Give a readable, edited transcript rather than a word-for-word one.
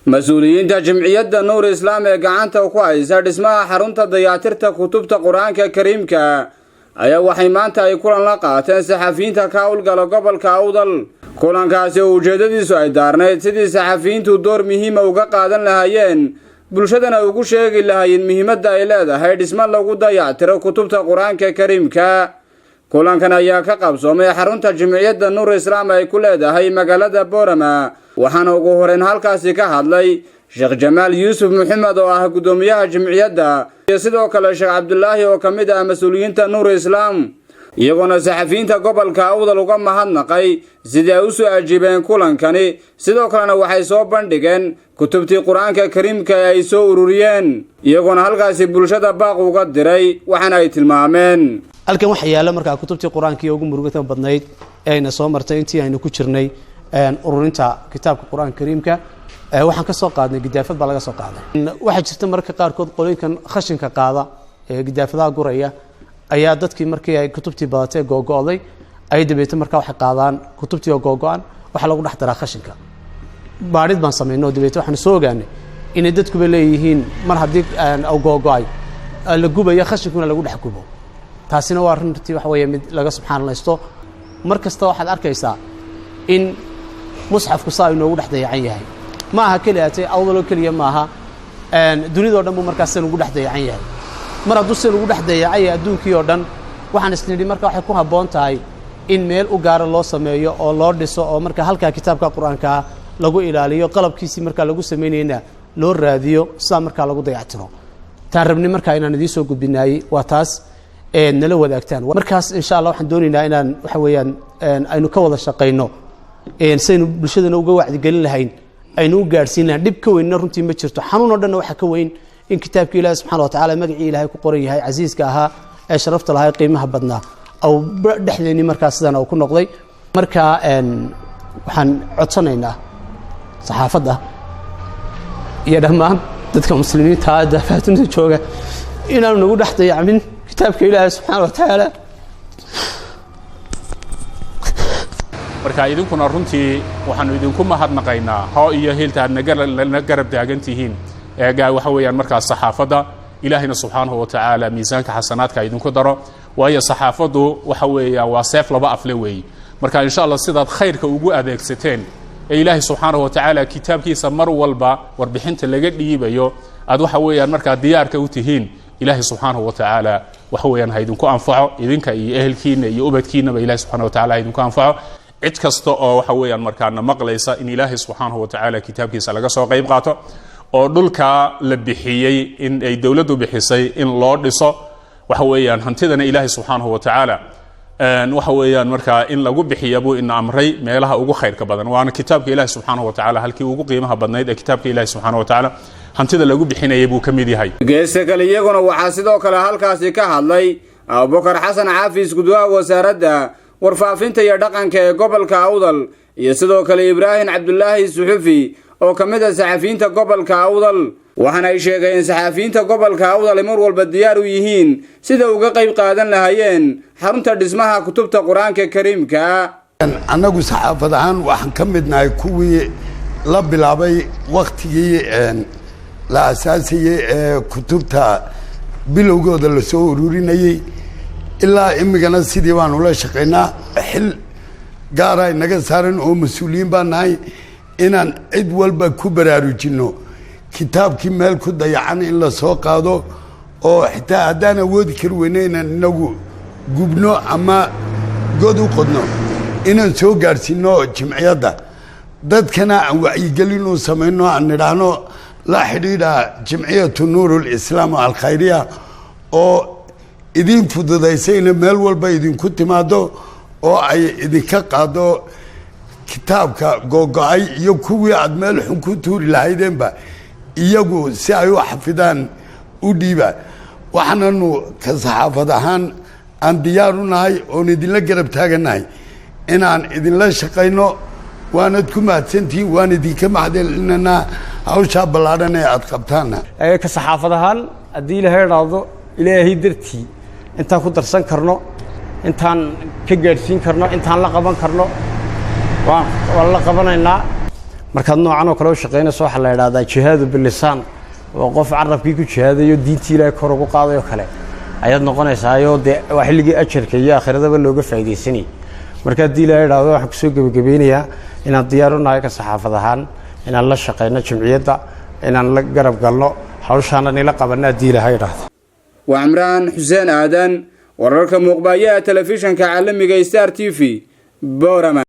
مسؤوليinta jamciyadda Nuur Islaam ee gacanta ku haysa dhismaha xarunta dayactirka kutubta Quraanka Kariimka ayaa waxay maanta ay kulan la qaateen saxafiyiinta ka howlgala gobolka Awdal. kulankaasi oo ujeedadiisu ay daarneyd sidii saxafiyiintu door muhiim ah uga qaadan lahaayeen bulshadana ugu sheegi lahaayeen muhiimadda ay leedahay dhismaha lagu dayactiro kutubta Quraanka Kariimka. kulankan ayaa ka qabsoomay xarunta jamciyadda Nuur Islaam ay ku leedahay magaalada Boorama, waxaana ugu horeen halkaasi ka hadlay Sheekh Jamaal Yuusuf Maxamed oo ah gudoomiyaha jamciyadda iyo sidoo kale Sheekh Cabdullaahi oo kamid ah mas'uuliyiinta Nuur Islaam, iyagoo saxafiyiinta gobolka Awdal uga mahadnaqay sidii ay u soo ajiibeen kulankani. sidoo kalena waxay soo bandhigeen kutubtii Quraanka Kariimka ay soo ururiyeen, iyagoo halkaasi bulshada baaq uga diray waxana ay tilmaameen halkan waxa yaala markaa kutubtii Quraanka ugu murugada badnayd ee ayna soo martay intii aynu ku jirnay ururinta kitaabka Quraanka Kariimka. waxaan ka soo qaadnay gidaafad baa laga soo qaaday. waxa jirta marka qaar kood qolinkan khashinka qaada ee gidaafadaha guraya ayaa dadkii markii ay kutubtii badatay go'go'day ay dabeetay marka wax qaadaan kutubtii oo go'go'an waxa lagu dhex daraa khashinka. baarid baan sameeynay dabeetay waxaan soo ogaanay in dadku bay leeyihiin mar haddii aan go'go'ay la gubayo khashinkuna lagu dhex gubo. taasina waa runtii wax weeye mid laga subxaanaleysto. markasta waxaad arkaysaa in musxafku saa inoogu dhex dayacan yahay, ma aha kaliya awdalo kaliya ma aha dunida oo dhan buu markaas ugu dhex dayacan yahay. mar hadduu si ugu dhex dayacay adduunkii oo dhan waxaan isnidhi marka waxay ku habboon tahay in meel u gaar loo sameeyo oo loo dhiso oo marka halka kitaabka Quraanka lagu ilaaliyo qalabkiisii marka lagu sameeyayna loo raadiyo sida marka lagu dayactiro. taan rabni marka inaan idin soo gudbinay waa taas nala wadaagtaan. markaas insha Allah waxaan doonaynaa inaan waxa weeyaan aynu ka wada shaqeyno saynu bulshadana uga wacdi gelin lahayn aynu u gaarsiinaa dhib ka weyn runtii ma jirto. xanuun oo dhan waxa ka weyn in kitaabka Ilaahay subhanahu wa ta'ala magacii Ilaahay ku qoran yahay casiiska ahaa ee sharafta lahaa qiimaha badnaa aw dhaxdeeni markaas sidana uu ku noqday. marka waxaan codsanaynaa saxaafadda iyo dhammaan dadka muslimiinta ah daafatunta jooga inaanu nagu dhex dayacmin kitaabka Ilaahay subhanahu wa ta'ala. marka idinkuna runtii waxaanu idinku mahadnaqaynaa hoo iyo heeltaad na garab taagantihiin eega waxa weeyaan markaas saxaafadda Ilaahayna subhanahu wa ta'ala miisaanka xasanaadka idinku daro. waayo saxaafaddu waxa weeyaan waa seef laba afle weey. marka insha Allah sidaad khayrka ugu adeegsateen ee Ilaahay subhanahu wa ta'ala kitaabkiisa mar walba warbixinta laga dhiibayo aad waxa weeyaan marka diyaarka u tihiin Ilaahay subhanahu wa ta'ala waxa weeyaan idinku anfaco idinka iyo ehelkiina iyo ubadkiina Ilaahay subhanahu wa ta'ala idinku anfaco. cid kasta oo waxa weeyaan markaana maqlaysa in Ilaahay subhanahu wa ta'ala kitaabkiisa laga soo qayb qaato oo dhulka la bixiyay in ay dawladdu bixisay in loo dhiso waxa weeyaan hantidana Ilaahay subhanahu wa ta'ala waxa weeyaan marka in lagu bixiyo buu in amray meelaha ugu khayrka badan waana kitaabka Ilaahay subhanahu wa ta'ala halkii ugu qiimaha badnayd ee kitaabka Ilaahay subhanahu wa ta'ala hantida lagu bixinayay buu kamid yahay. geeska kale iyaguna waxa sidoo kale halkaasi ka hadlay Abubakar Xasan Caafis gudoomiyaha wasaaradda warfaafinta iyo dhaqanka ee gobolka Awdal iyo sidoo kale Ibrahim Cabdullaahi Suxufi oo kamid ah saxafiyiinta gobolka Awdal. waxana ay sheegeen saxafiyiinta gobolka Awdal mar walba diyaar u yihiin sida uga qayb qaadan lahaayeen xarunta dhismaha kutubta Quraanka Kariimka. anagu saxaafadahan waxaan ka midnahay kuwii la bilaabay waqtigii la asaasiyay kutubta bilowgooda la soo ururinayay ilaa imigana sidii baan ula shaqeynaa. xil gaar ah inaga saaran oo mas'uuliyiin baan nahay inaan cid walba ku baraarujino kitaabkii meel ku dayacan in la soo qaado oo xitaa haddaan awoodi kari weynayna inagu gubno ama god u qodno inaan soo gaarsiino jimciyadda dadkana aan wacyigelin u samayno aan nidhaahno la xidhiidha jimciyatu Nuurul Islaam al-Khayriya oo idin fududaysayna meel walba idinku timaado oo ay idinka qaado kitaabka go'go'ay iyo kuwii aad meel xun ku tuuri lahaydeenba iyagu si ay u xafidaan u dhiiba. waxaananu ka saxaafad ahaan aan diyaar u nahay oon idinla garab taaganahay inaan idinla shaqayno. waanad ku mahadsantihiin waan idinka mahadcelinanaa hawshaa ballaadhan ee aad qabtaana. ka saxaafad ahaan haddii Ilaahay raado Ilaahay dartii intaan ku darsan karno intaan ka gaarsiin karno intaan la qaban karno waan la qabanaynaa. markaad noocan oo kale u shaqaynayso waxaa la yidhaahdaa jihaadu bilisaan oo qof carabkii ku jihaadayo diintii ilaahay kor ugu qaadayo kale ayaad noqonaysaayo dee waa xilligii ajarka iyo aakhiradaba looga faa'iidaysanayay marka haddii ilaahay idhaahdo waxaan kusoo gebagabeynayaa inaan diyaar u nahay ka saxaafad ahaan inaan la shaqayno jamciyadda inaan la garab galno hawshaana nila qabanno haddii ilaahay idhaahdo waa Cimraan Xuseen Aadan wararka muuqbaaya telefishanka caalamiga Star TV Boorama.